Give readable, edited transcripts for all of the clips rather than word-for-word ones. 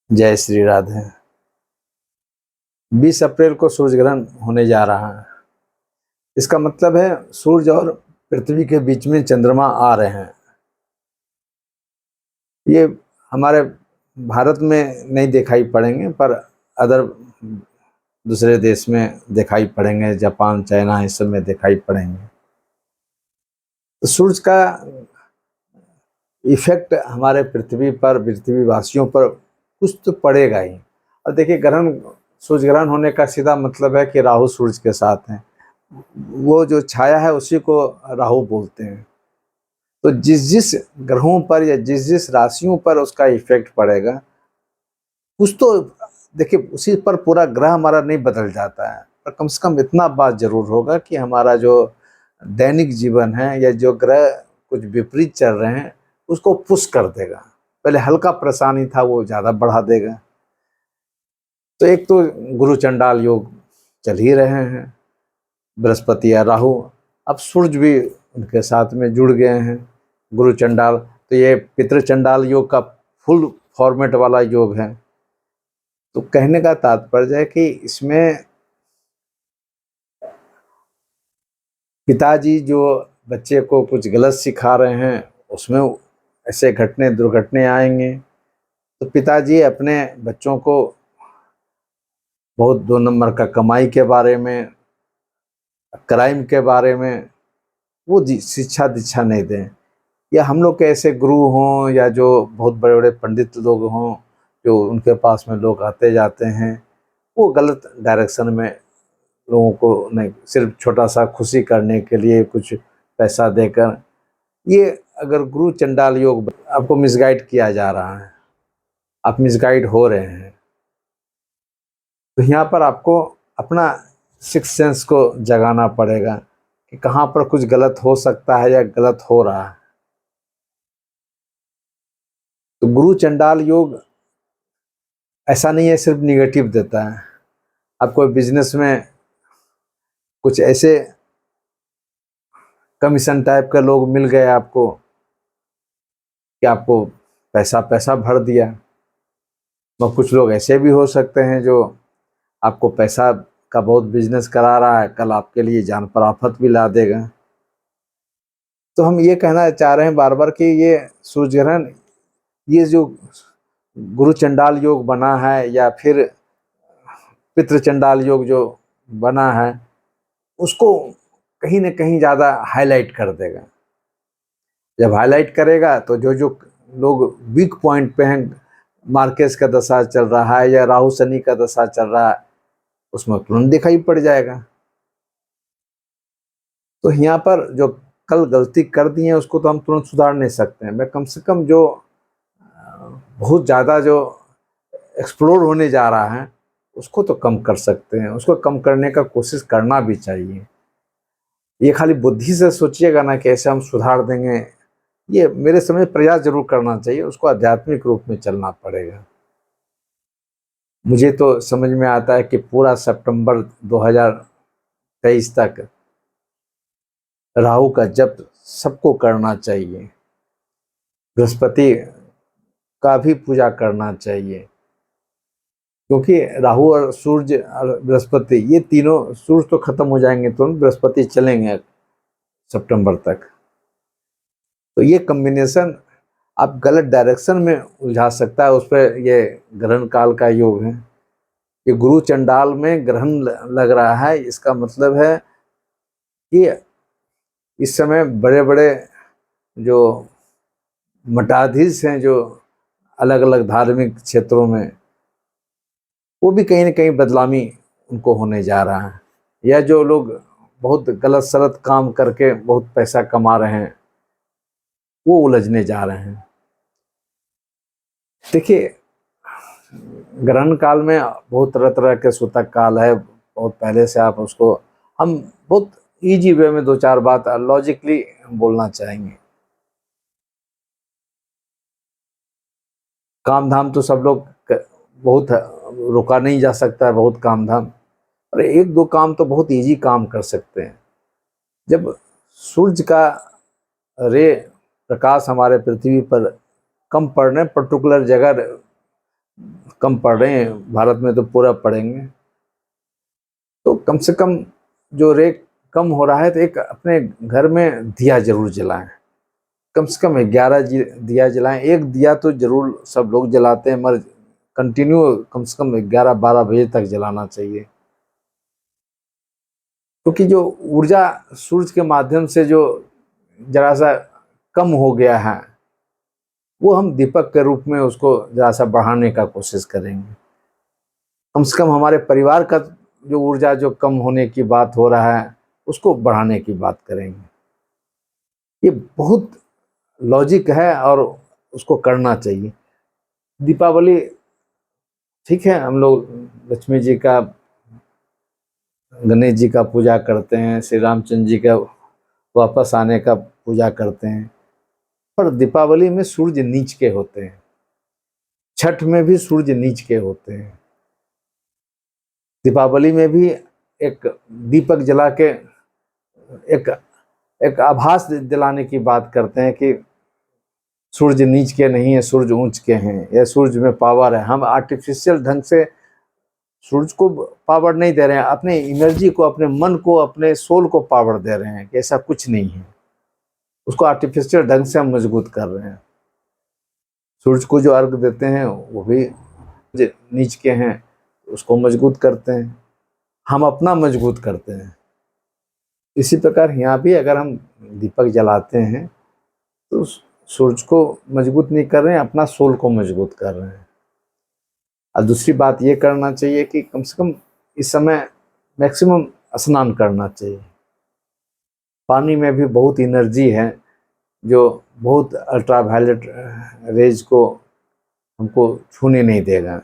जय श्री राधे। 20 अप्रैल को सूर्य ग्रहण होने जा रहा है। इसका मतलब है सूर्य और पृथ्वी के बीच में चंद्रमा आ रहे हैं। ये हमारे भारत में नहीं दिखाई पड़ेंगे, पर अदर दूसरे देश में दिखाई पड़ेंगे, जापान, चाइना, इस सब में दिखाई पड़ेंगे। तो सूर्य का इफेक्ट हमारे पृथ्वी पर, पृथ्वीवासियों पर कुछ तो पड़ेगा ही। और देखिए, सूर्य ग्रहण होने का सीधा मतलब है कि राहु सूर्य के साथ हैं। वो जो छाया है उसी को राहु बोलते हैं। तो जिस जिस ग्रहों पर या जिस जिस राशियों पर उसका इफेक्ट पड़ेगा, कुछ तो देखिए उसी पर पूरा ग्रह हमारा नहीं बदल जाता है, पर कम से कम इतना बात जरूर होगा कि हमारा जो दैनिक जीवन है या जो ग्रह कुछ विपरीत चल रहे हैं उसको पुश कर देगा। पहले हल्का परेशानी था, वो ज़्यादा बढ़ा देगा। तो एक तो गुरु चंडाल योग चल ही रहे हैं, बृहस्पति या राहु। अब सूर्य भी उनके साथ में जुड़ गए हैं, गुरु चंडाल। तो ये पितृ चंडाल योग का फुल फॉर्मेट वाला योग है। तो कहने का तात्पर्य है कि इसमें पिताजी जो बच्चे को कुछ गलत सिखा रहे हैं, उसमें ऐसे दुर्घटने आएंगे। तो पिताजी अपने बच्चों को बहुत 2 नंबर का कमाई के बारे में, क्राइम के बारे में वो शिक्षा दीक्षा नहीं दें। या हम लोग के ऐसे गुरु हों या जो बहुत बड़े बड़े पंडित लोग हों, जो उनके पास में लोग आते जाते हैं, वो गलत डायरेक्शन में लोगों को नहीं, सिर्फ छोटा सा खुशी करने के लिए कुछ पैसा देकर, ये अगर गुरु चंडाल योग आपको मिसगाइड किया जा रहा है, आप मिसगाइड हो रहे हैं, तो यहाँ पर आपको अपना सिक्स सेंस को जगाना पड़ेगा कि कहाँ पर कुछ गलत हो सकता है या गलत हो रहा है। तो गुरु चंडाल योग ऐसा नहीं है सिर्फ निगेटिव देता है। आपको बिजनेस में कुछ ऐसे कमीशन टाइप के लोग मिल गए आपको कि आपको पैसा पैसा भर दिया। और कुछ लोग ऐसे भी हो सकते हैं जो आपको पैसा का बहुत बिजनेस करा रहा है, कल आपके लिए जान पर आफत भी ला देगा। तो हम ये कहना चाह रहे हैं बार बार कि ये सूर्य ग्रहण, ये जो गुरु चंडाल योग बना है या फिर पितृ चंडाल योग जो बना है, उसको कहीं ना कहीं ज़्यादा हाईलाइट कर देगा। जब हाईलाइट करेगा तो जो जो लोग वीक पॉइंट पे हैं, मार्केस का दशा चल रहा है या राहु शनि का दशा चल रहा है, उसमें तुरंत दिखाई पड़ जाएगा। तो यहाँ पर जो कल गलती कर दी है उसको तो हम तुरंत सुधार नहीं सकते हैं। मैं कम से कम जो बहुत ज़्यादा जो एक्सप्लोर होने जा रहा है उसको तो कम कर सकते हैं। उसको कम करने का कोशिश करना भी चाहिए। ये खाली बुद्धि से सोचिएगा ना कि ऐसे हम सुधार देंगे, ये मेरे समझ प्रयास जरूर करना चाहिए। उसको आध्यात्मिक रूप में चलना पड़ेगा। मुझे तो समझ में आता है कि पूरा सितंबर 2023 तक राहु का जप सबको करना चाहिए, बृहस्पति का भी पूजा करना चाहिए, क्योंकि राहु और सूर्य और बृहस्पति ये तीनों, सूर्य तो खत्म हो जाएंगे तुरंत, बृहस्पति चलेंगे सितंबर तक। तो ये कॉम्बिनेशन आप गलत डायरेक्शन में उलझा सकता है। उस पर ये ग्रहण काल का योग है। ये गुरु चंडाल में ग्रहण लग रहा है, इसका मतलब है कि इस समय बड़े बड़े जो मठाधीश हैं, जो अलग अलग धार्मिक क्षेत्रों में, वो भी कहीं ना कहीं बदनामी उनको होने जा रहा है। या जो लोग बहुत गलत सलत काम करके बहुत पैसा कमा रहे हैं, वो उलझने जा रहे हैं। देखिए, ग्रहण काल में बहुत तरह तरह के सूतक काल है, बहुत पहले से आप उसको, हम बहुत इजी वे में 2-4 बात लॉजिकली बोलना चाहेंगे। काम धाम तो सब लोग बहुत रुका नहीं जा सकता है, बहुत काम धाम, और 1-2 काम तो बहुत इजी काम कर सकते हैं। जब सूर्य का रे प्रकाश हमारे पृथ्वी पर कम पड़ने, पर्टिकुलर जगह कम पढ़ रहे हैं, भारत में तो पूरा पढ़ेंगे। तो कम से कम जो रेट कम हो रहा है, तो एक अपने घर में दिया जरूर जलाएं, कम से कम 11 दिया जलाएं। एक दिया तो जरूर सब लोग जलाते हैं, मगर कंटिन्यू कम से कम 11-12 बजे तक जलाना चाहिए। क्योंकि जो ऊर्जा सूरज के माध्यम से जो जरा सा कम हो गया है, वो हम दीपक के रूप में उसको जरा सा बढ़ाने का कोशिश करेंगे। कम से कम हमारे परिवार का जो ऊर्जा जो कम होने की बात हो रहा है, उसको बढ़ाने की बात करेंगे। ये बहुत लॉजिक है और उसको करना चाहिए। दीपावली ठीक है, हम लोग लक्ष्मी जी का, गणेश जी का पूजा करते हैं, श्री रामचंद्र जी का वापस आने का पूजा करते हैं, पर दीपावली में सूर्य नीच के होते हैं, छठ में भी सूर्य नीच के होते हैं। दीपावली में भी एक दीपक जला के एक एक आभास दिलाने की बात करते हैं कि सूर्य नीच के नहीं है, सूर्य ऊंच के हैं, या सूर्य में पावर है। हम आर्टिफिशियल ढंग से सूरज को पावर नहीं दे रहे हैं, अपने एनर्जी को, अपने मन को, अपने सोल को पावर दे रहे हैं कि ऐसा कुछ नहीं है। उसको आर्टिफिशियल ढंग से हम मजबूत कर रहे हैं। सूरज को जो अर्घ देते हैं वो भी नीच के हैं, उसको मजबूत करते हैं, हम अपना मजबूत करते हैं। इसी प्रकार यहाँ भी अगर हम दीपक जलाते हैं तो सूरज को मजबूत नहीं कर रहे हैं, अपना सोल को मजबूत कर रहे हैं। और दूसरी बात ये करना चाहिए कि कम से कम इस समय मैक्सिमम स्नान करना चाहिए। पानी में भी बहुत एनर्जी है जो बहुत अल्ट्रावायलेट रेज को हमको छूने नहीं देगा।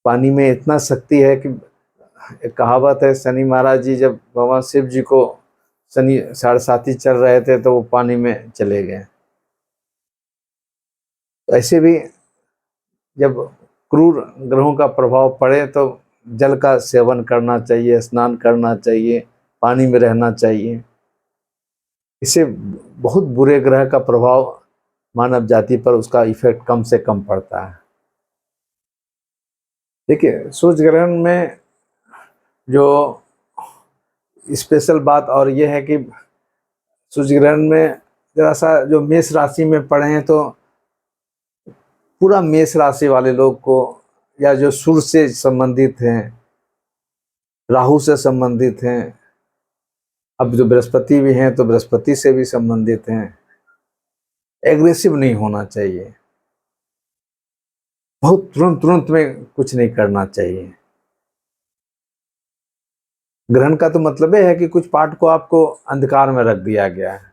पानी में इतना शक्ति है कि एक कहावत है, शनि महाराज जी जब भगवान शिव जी को शनि 7.5 चल रहे थे तो वो पानी में चले गए। ऐसे भी जब क्रूर ग्रहों का प्रभाव पड़े तो जल का सेवन करना चाहिए, स्नान करना चाहिए, पानी में रहना चाहिए। इससे बहुत बुरे ग्रह का प्रभाव मानव जाति पर, उसका इफेक्ट कम से कम पड़ता है। देखिए, सूर्य ग्रहण में जो स्पेशल बात और ये है कि सूर्य ग्रहण में जरा सा जो मेष राशि में पड़े हैं, तो पूरा मेष राशि वाले लोग को, या जो सूर्य से संबंधित हैं, राहु से संबंधित हैं, अब जो बृहस्पति भी हैं तो बृहस्पति से भी संबंधित हैं, एग्रेसिव नहीं होना चाहिए। बहुत तुरंत में कुछ नहीं करना चाहिए। ग्रहण का तो मतलब है कि कुछ पार्ट को आपको अंधकार में रख दिया गया है।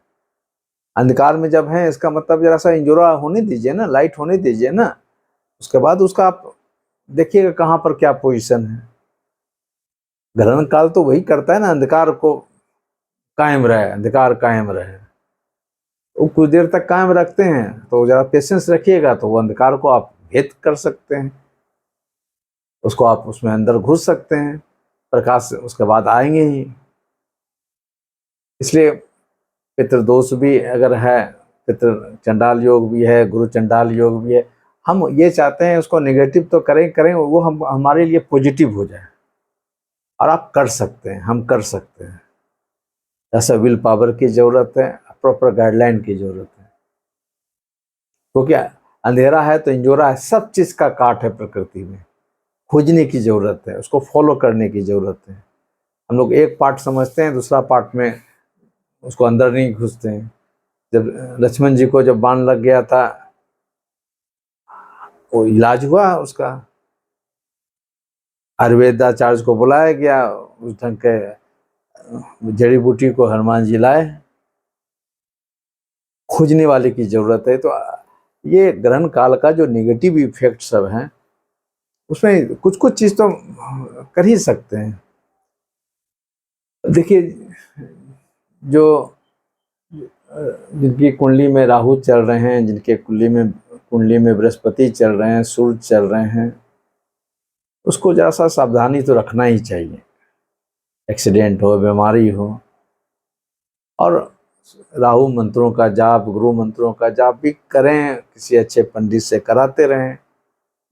अंधकार में जब है, इसका मतलब जरा सा इंजोरा होने दीजिए ना, लाइट होने दीजिए ना, उसके बाद उसका आप देखिएगा कहाँ पर क्या पोजीशन है। ग्रहण काल तो वही करता है ना, अंधकार को कायम रहे, अंधकार कायम रहे। वो कुछ देर तक कायम रखते हैं, तो जरा पेशेंस रखिएगा तो वो अंधकार को आप भेद कर सकते हैं, उसको आप उसमें अंदर घुस सकते हैं, प्रकाश उसके बाद आएंगे ही। इसलिए पितृदोष भी अगर है, पितृ चंडाल योग भी है, गुरु चंडाल योग भी है, हम ये चाहते हैं उसको नेगेटिव तो करें वो हम हमारे लिए पॉजिटिव हो जाए। और आप कर सकते हैं, हम कर सकते हैं। ऐसा विल पावर की जरूरत है, प्रॉपर गाइडलाइन की जरूरत है। क्योंकि अंधेरा है तो इंजोरा है, सब चीज का काट है प्रकृति में, खोजने की जरूरत है, उसको फॉलो करने की जरूरत है। हम लोग एक पार्ट समझते हैं, दूसरा पार्ट में उसको अंदर नहीं घुसते हैं। जब लक्ष्मण जी को जब बाण लग गया था, वो इलाज हुआ उसका, आयुर्वेदाचार्य को बुलाया गया, उस ढंग के जड़ी बूटी को हनुमान जी लाए। खोजने वाले की जरूरत है। तो ये ग्रहण काल का जो नेगेटिव इफेक्ट सब हैं, उसमें कुछ कुछ चीज तो कर ही सकते हैं। देखिए, जो जिनकी कुंडली में राहु चल रहे हैं, जिनके कुंडली में बृहस्पति चल रहे हैं, सूर्य चल रहे हैं, उसको जरा सा सावधानी तो रखना ही चाहिए। एक्सीडेंट हो, बीमारी हो, और राहु मंत्रों का जाप, गुरु मंत्रों का जाप भी करें, किसी अच्छे पंडित से कराते रहें,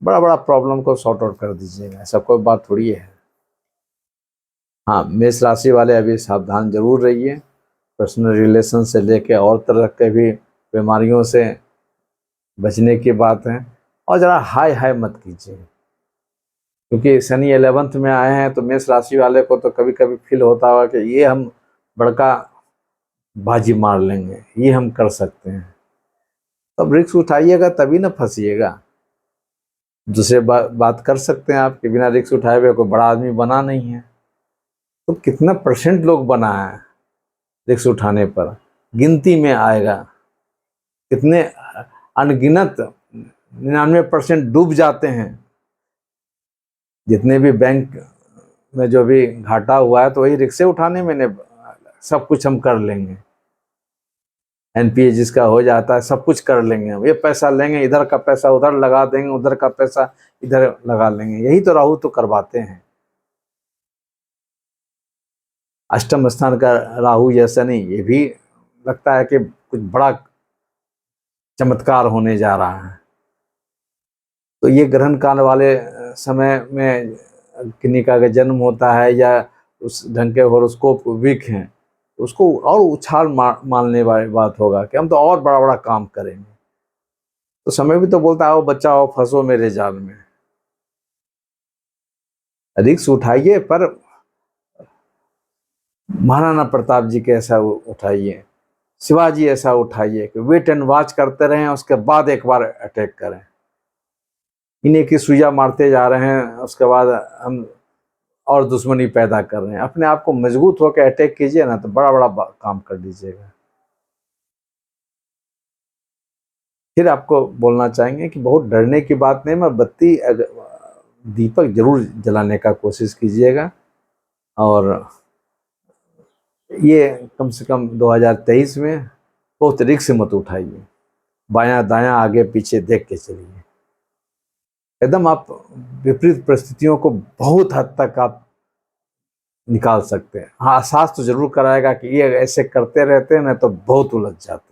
बड़ा बड़ा प्रॉब्लम को सॉर्ट आउट कर दीजिएगा। ऐसा कोई बात थोड़ी है। हाँ, मेष राशि वाले अभी सावधान जरूर रहिए। पर्सनल रिलेशन से लेके और तरह के भी बीमारियों से बचने की बात है। और ज़रा हाय हाय मत कीजिए, क्योंकि शनि 11th में आए हैं, तो मेष राशि वाले को तो कभी कभी फील होता होगा कि ये हम बड़का बाजी मार लेंगे, ये हम कर सकते हैं। तब रिस्क उठाइएगा, तभी ना फंसिएगा। दूसरे बात कर सकते हैं आप कि बिना रिस्क उठाए हुए कोई बड़ा आदमी बना नहीं है। तो कितना % लोग बना है रिस्क उठाने पर, गिनती में आएगा। कितने अनगिनत 99% डूब जाते हैं। जितने भी बैंक में जो भी घाटा हुआ है, तो वही रिक्शे उठाने में ने सब कुछ हम कर लेंगे। NPA जिसका हो जाता है, सब कुछ कर लेंगे हम, ये पैसा लेंगे, इधर का पैसा उधर लगा देंगे, उधर का पैसा इधर लगा लेंगे। यही तो राहु तो करवाते हैं। अष्टम स्थान का राहु या शनि, ये भी लगता है कि कुछ बड़ा चमत्कार होने जा रहा है। तो ये ग्रहण काल वाले समय में किन्हीं का जन्म होता है या उस ढंग के हॉरोस्कोप वीक हैं, तो उसको और उछाल मारने वाली बात होगा कि हम तो और बड़ा बड़ा काम करेंगे। तो समय भी तो बोलता है, आओ बच्चा आओ फंसो मेरे जाल में। रिस्क उठाइए, पर महाराणा प्रताप जी के ऐसा उठाइए, शिवाजी ऐसा उठाइए कि वेट एंड वॉच करते रहें, उसके बाद एक बार अटैक करें। इन्हें की सुइया मारते जा रहे हैं, उसके बाद हम और दुश्मनी पैदा कर रहे हैं। अपने आप को मजबूत होकर अटैक कीजिए ना, तो बड़ा बड़ा काम कर लीजिएगा। फिर आपको बोलना चाहेंगे कि बहुत डरने की बात नहीं, मैं बत्ती दीपक जरूर जलाने का कोशिश कीजिएगा। और ये कम से कम 2023 में बहुत रिस्क मत उठाइए। बायां दायां आगे पीछे देख के चलिए। एकदम आप विपरीत परिस्थितियों को बहुत हद तक आप निकाल सकते हैं। हाँ, एहसास तो जरूर कराएगा कि ये ऐसे करते रहते हैं, मैं तो बहुत उलझ जाते हैं।